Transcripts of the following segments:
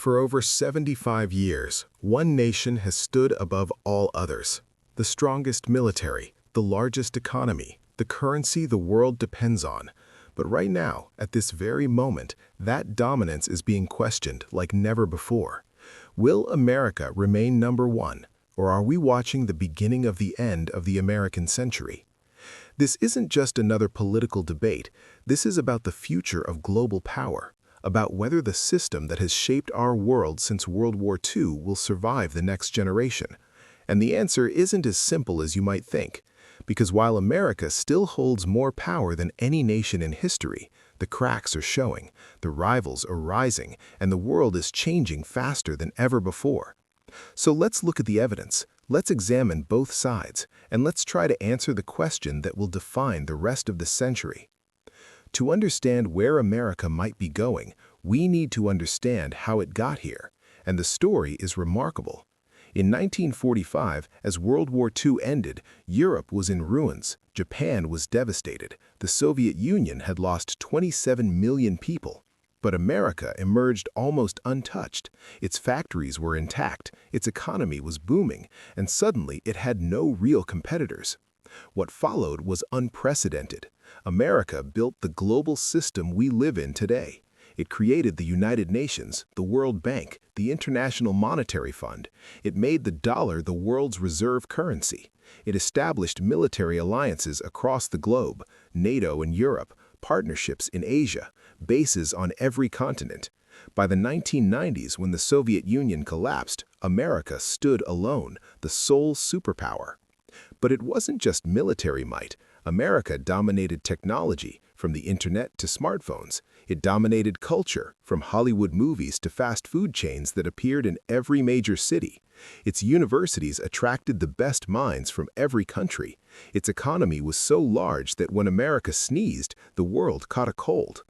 For over 75 years, one nation has stood above all others. The strongest military, the largest economy, the currency the world depends on. But right now, at this very moment, that dominance is being questioned like never before. Will America remain number one, or are we watching the beginning of the end of the American century? This isn't just another political debate. This is about the future of global power, about whether the system that has shaped our world since World War II will survive the next generation. And the answer isn't as simple as you might think, because while America still holds more power than any nation in history, the cracks are showing, the rivals are rising, and the world is changing faster than ever before. So let's look at the evidence, let's examine both sides, and let's try to answer the question that will define the rest of the century. To understand where America might be going, we need to understand how it got here, and the story is remarkable. In 1945, as World War II ended, Europe was in ruins, Japan was devastated, the Soviet Union had lost 27 million people. But America emerged almost untouched. Its factories were intact, its economy was booming, and suddenly it had no real competitors. What followed was unprecedented. America built the global system we live in today. It created the United Nations, the World Bank, the International Monetary Fund. It made the dollar the world's reserve currency. It established military alliances across the globe, NATO in Europe, partnerships in Asia, bases on every continent. By the 1990s, when the Soviet Union collapsed, America stood alone, the sole superpower. But it wasn't just military might. America dominated technology, from the internet to smartphones. It dominated culture, from Hollywood movies to fast food chains that appeared in every major city. Its universities attracted the best minds from every country. Its economy was so large that when America sneezed, the world caught a cold.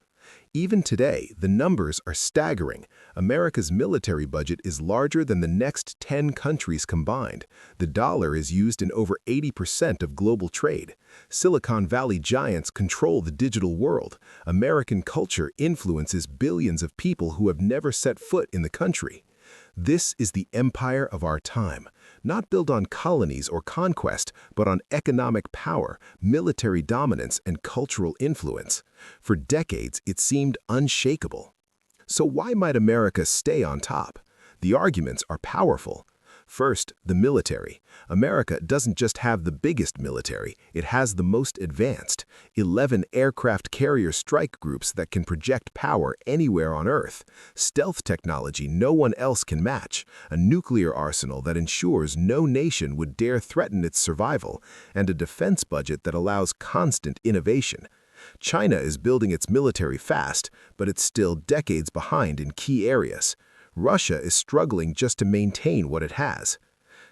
Even today, the numbers are staggering. America's military budget is larger than the next 10 countries combined. The dollar is used in over 80% of global trade. Silicon Valley giants control the digital world. American culture influences billions of people who have never set foot in the country. This is the empire of our time, not built on colonies or conquest, but on economic power, military dominance, and cultural influence. For decades, it seemed unshakable. So why might America stay on top? The arguments are powerful. First, the military. America doesn't just have the biggest military, it has the most advanced. 11 aircraft carrier strike groups that can project power anywhere on Earth. Stealth technology no one else can match. A nuclear arsenal that ensures no nation would dare threaten its survival. And a defense budget that allows constant innovation. China is building its military fast, but it's still decades behind in key areas. Russia is struggling just to maintain what it has.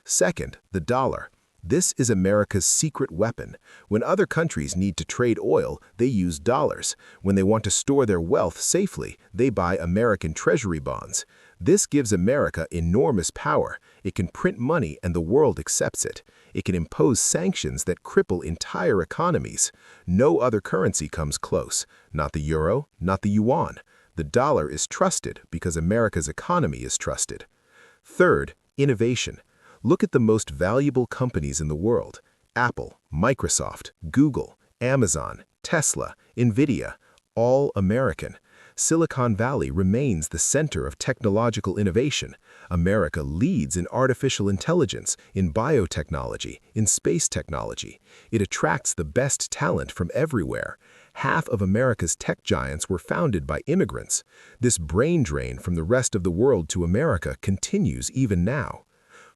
Second, the dollar. This is America's secret weapon. When other countries need to trade oil, they use dollars. When they want to store their wealth safely, they buy American treasury bonds. This gives America enormous power. It can print money and the world accepts it. It can impose sanctions that cripple entire economies. No other currency comes close. Not the euro, not the yuan. The dollar is trusted because America's economy is trusted. Third, innovation. Look at the most valuable companies in the world. Apple, Microsoft, Google, Amazon, Tesla, Nvidia, all American. Silicon Valley remains the center of technological innovation. America leads in artificial intelligence, in biotechnology, in space technology. It attracts the best talent from everywhere. Half of America's tech giants were founded by immigrants. This brain drain from the rest of the world to America continues even now.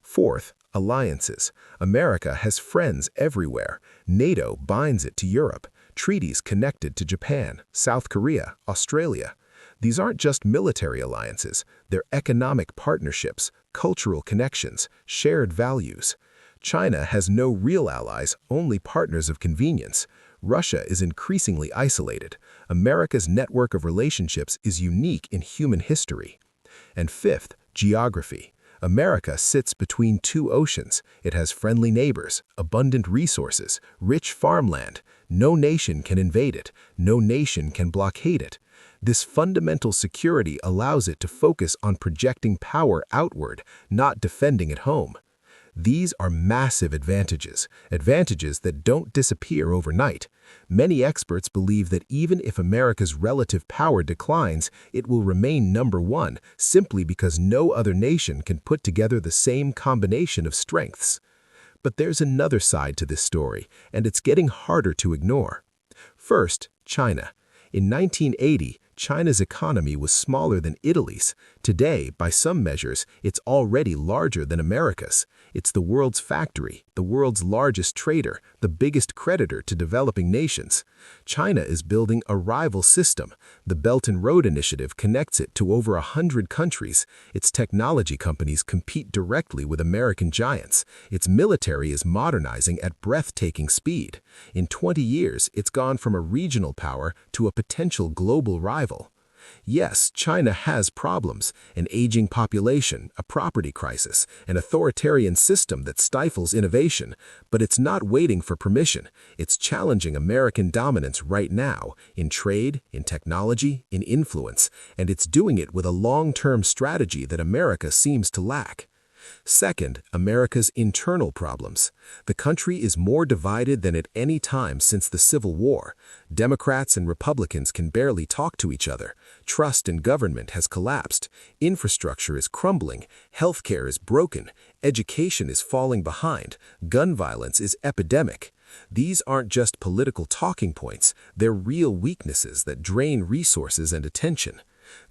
Fourth, alliances. America has friends everywhere. NATO binds it to Europe. Treaties connected to Japan, South Korea, Australia. These aren't just military alliances. They're economic partnerships, cultural connections, shared values. China has no real allies, only partners of convenience. Russia is increasingly isolated. America's network of relationships is unique in human history. And fifth, geography. America sits between two oceans. It has friendly neighbors, abundant resources, rich farmland. No nation can invade it. No nation can blockade it. This fundamental security allows it to focus on projecting power outward, not defending at home. These are massive advantages, advantages that don't disappear overnight. Many experts believe that even if America's relative power declines, it will remain number one simply because no other nation can put together the same combination of strengths. But there's another side to this story, and it's getting harder to ignore. First, China. In 1980, China's economy was smaller than Italy's. Today, by some measures, it's already larger than America's. It's the world's factory, the world's largest trader, the biggest creditor to developing nations. China is building a rival system. The Belt and Road Initiative connects it to over 100 countries. Its technology companies compete directly with American giants. Its military is modernizing at breathtaking speed. In 20 years, it's gone from a regional power to a potential global rival. Yes, China has problems: an aging population, a property crisis, an authoritarian system that stifles innovation. But it's not waiting for permission. It's challenging American dominance right now, in trade, in technology, in influence, and it's doing it with a long-term strategy that America seems to lack. Second, America's internal problems. The country is more divided than at any time since the Civil War. Democrats and Republicans can barely talk to each other. Trust in government has collapsed. Infrastructure is crumbling. Healthcare is broken. Education is falling behind. Gun violence is epidemic. These aren't just political talking points. They're real weaknesses that drain resources and attention.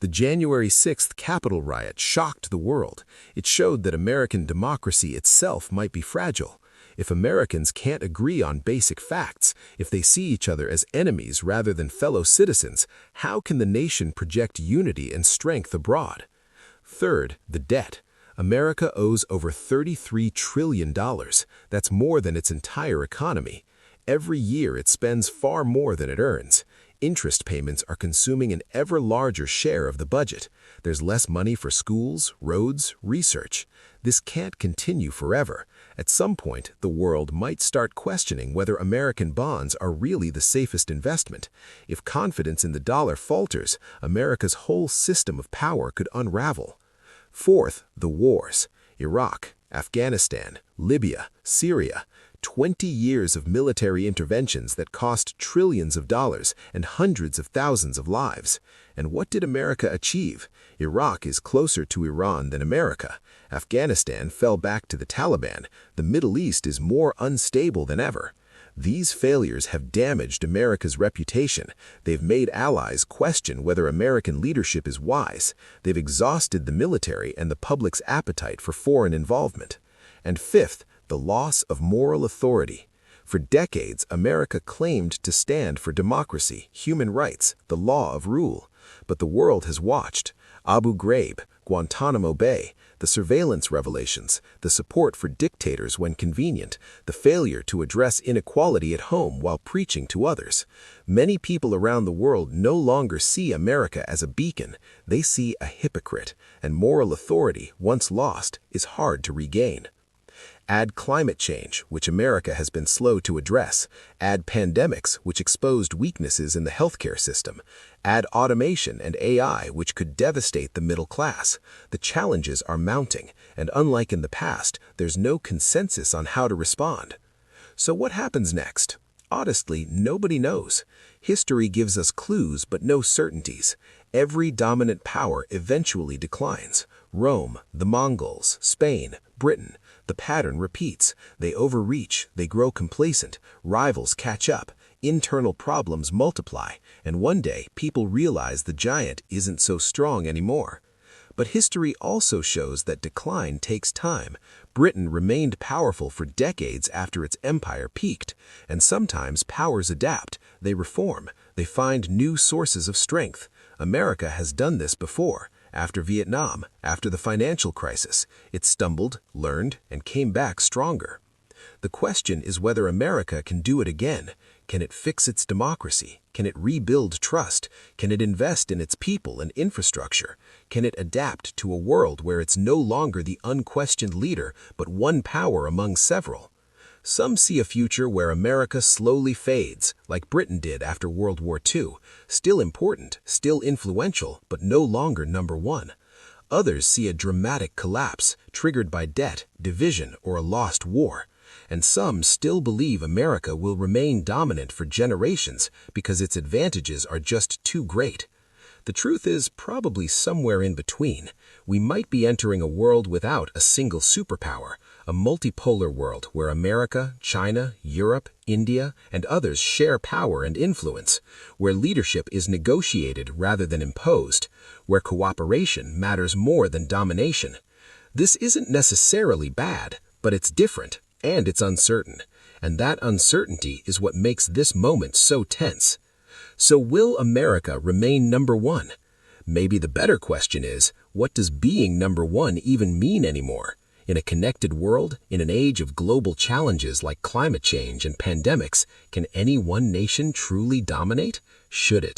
The January 6th Capitol riot shocked the world. It showed that American democracy itself might be fragile. If Americans can't agree on basic facts, if they see each other as enemies rather than fellow citizens, how can the nation project unity and strength abroad? Third, the debt. America owes over $33 trillion. That's more than its entire economy. Every year it spends far more than it earns. Interest payments are consuming an ever larger share of the budget. There's less money for schools, roads, research. This can't continue forever. At some point, the world might start questioning whether American bonds are really the safest investment. If confidence in the dollar falters, America's whole system of power could unravel. Fourth, the wars. Iraq, Afghanistan, Libya, Syria. 20 years of military interventions that cost trillions of dollars and hundreds of thousands of lives. And what did America achieve? Iraq is closer to Iran than America. Afghanistan fell back to the Taliban. The Middle East is more unstable than ever. These failures have damaged America's reputation. They've made allies question whether American leadership is wise. They've exhausted the military and the public's appetite for foreign involvement. And fifth, the loss of moral authority. For decades, America claimed to stand for democracy, human rights, the law of rule. But the world has watched. Abu Ghraib, Guantanamo Bay, the surveillance revelations, the support for dictators when convenient, the failure to address inequality at home while preaching to others. Many people around the world no longer see America as a beacon. They see a hypocrite, and moral authority, once lost, is hard to regain. Add climate change, which America has been slow to address. Add pandemics, which exposed weaknesses in the healthcare system. Add automation and AI, which could devastate the middle class. The challenges are mounting, and unlike in the past, there's no consensus on how to respond. So what happens next? Honestly, nobody knows. History gives us clues but no certainties. Every dominant power eventually declines. Rome, the Mongols, Spain, Britain. The pattern repeats. They overreach, they grow complacent, rivals catch up, internal problems multiply, and one day people realize the giant isn't so strong anymore. But history also shows that decline takes time. Britain remained powerful for decades after its empire peaked, and sometimes powers adapt, they reform, they find new sources of strength. America has done this before. After Vietnam, after the financial crisis, it stumbled, learned, and came back stronger. The question is whether America can do it again. Can it fix its democracy? Can it rebuild trust? Can it invest in its people and infrastructure? Can it adapt to a world where it's no longer the unquestioned leader, but one power among several? Some see a future where America slowly fades, like Britain did after World War II, still important, still influential, but no longer number one. Others see a dramatic collapse, triggered by debt, division, or a lost war. And some still believe America will remain dominant for generations because its advantages are just too great. The truth is probably somewhere in between. We might be entering a world without a single superpower, a multipolar world where America, China, Europe, India, and others share power and influence, where leadership is negotiated rather than imposed, where cooperation matters more than domination. This isn't necessarily bad, but it's different, and it's uncertain. And that uncertainty is what makes this moment so tense. So will America remain number one? Maybe the better question is, what does being number one even mean anymore? In a connected world, in an age of global challenges like climate change and pandemics, can any one nation truly dominate? Should it?